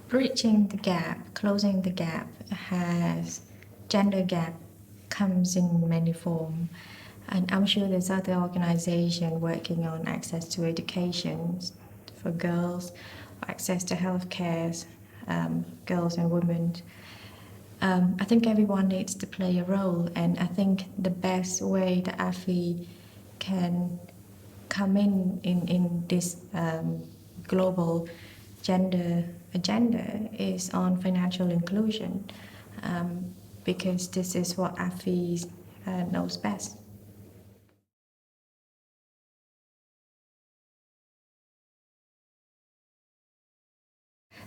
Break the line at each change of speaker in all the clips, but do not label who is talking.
Bridging the gap, closing the gap has gender gap comes in many forms. And I'm sure there's other organizations working on access to education for girls, access to healthcare, girls and women. I think everyone needs to play a role, and I think the best way that AFI can come in this global gender agenda is on financial inclusion, because this is what AFI knows best.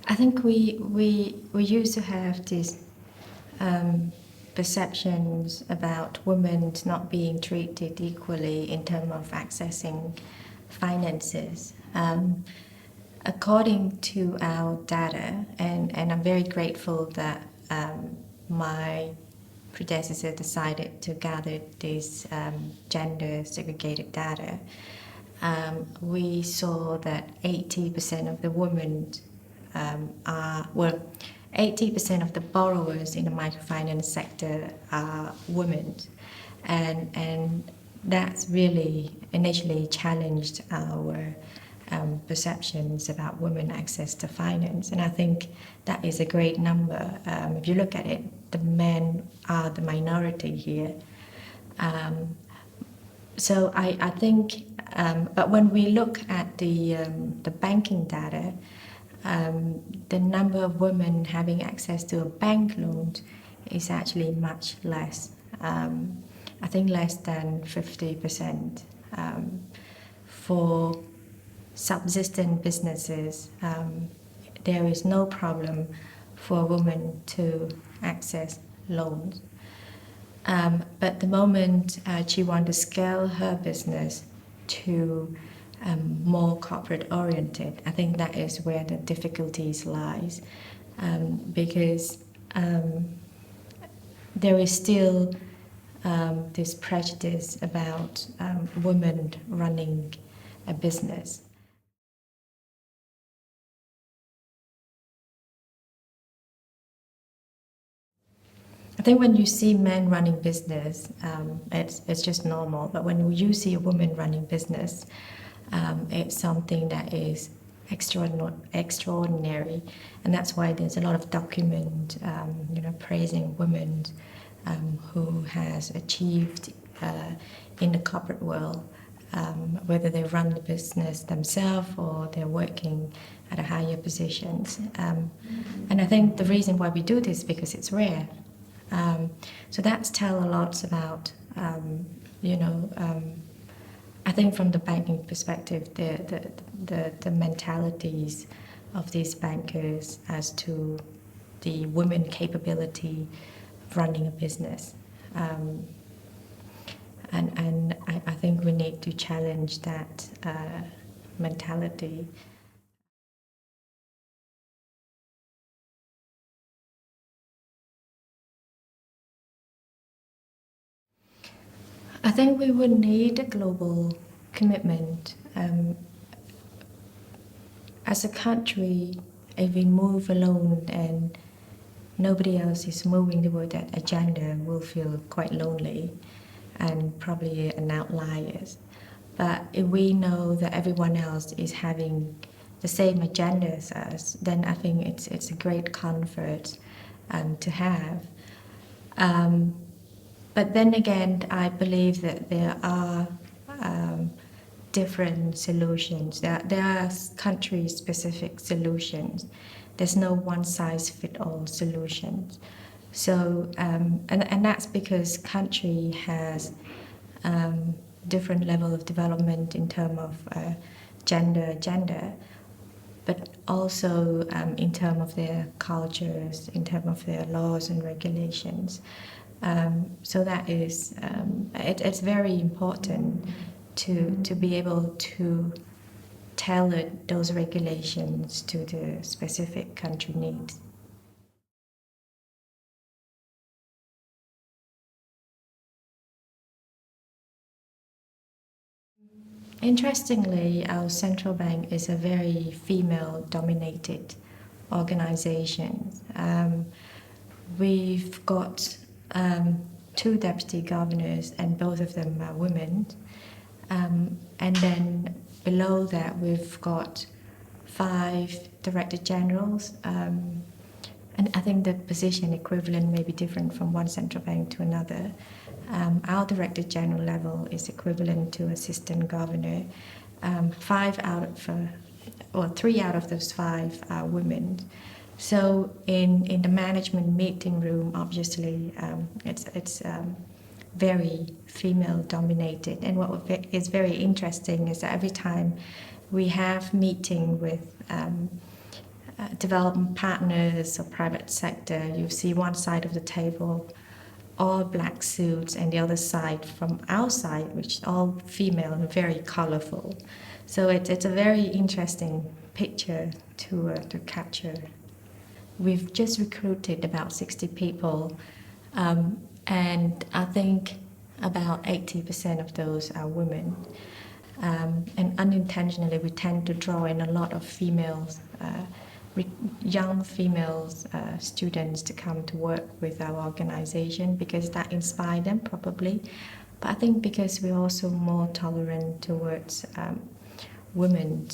I think we used to have these perceptions about women not being treated equally in terms of accessing finances. According to our data, and I'm very grateful that my predecessor decided to gather this gender segregated data, we saw that 80% of the women 80% of the borrowers in the microfinance sector are women, and that's really initially challenged our perceptions about women access to finance. And I think that is a great number. If you look at it, the men are the minority here. So I think, but when we look at the banking data, the number of women having access to a bank loan is actually much less. I think less than 50%. For subsistence businesses, there is no problem for a woman to access loans. But the moment she wants to scale her business to more corporate oriented, I think that is where the difficulties lies, because there is still this prejudice about women running a business. I think when you see men running business, it's just normal. But when you see a woman running business, it's something that is extraordinary, and that's why there's a lot of document, praising women who has achieved in the corporate world, whether they run the business themselves or they're working at a higher positions. And I think the reason why we do this is because it's rare. So that's tell a lot about, I think from the banking perspective, the mentalities of these bankers as to the women capability of running a business. And I think we need to challenge that mentality. I think we would need a global commitment. As a country, if we move alone and nobody else is moving toward that agenda, we'll feel quite lonely and probably an outlier. But if we know that everyone else is having the same agenda as us, then I think it's a great comfort to have. But then again, I believe that there are different solutions. There are country-specific solutions. There's no one-size-fits-all solutions. So, and that's because country has different level of development in terms of gender, but also in terms of their cultures, in terms of their laws and regulations. So that is, it's very important to be able to tailor those regulations to the specific country needs. Interestingly, our central bank is a very female-dominated organization. We've got two deputy governors, and both of them are women. And then below that, we've got 5 director generals. And I think the position equivalent may be different from one central bank to another. Our director general level is equivalent to assistant governor. 3 out of those 5 are women. So in the management meeting room, obviously, it's very female dominated. And what is very interesting is that every time we have meeting with development partners or private sector, you see one side of the table all black suits, and the other side from our side, which is all female and very colorful. So it's a very interesting picture to capture. We've just recruited about 60 people, and I think about 80% of those are women. And unintentionally, we tend to draw in a lot of females, young females students to come to work with our organization because that inspires them probably. But I think because we're also more tolerant towards women.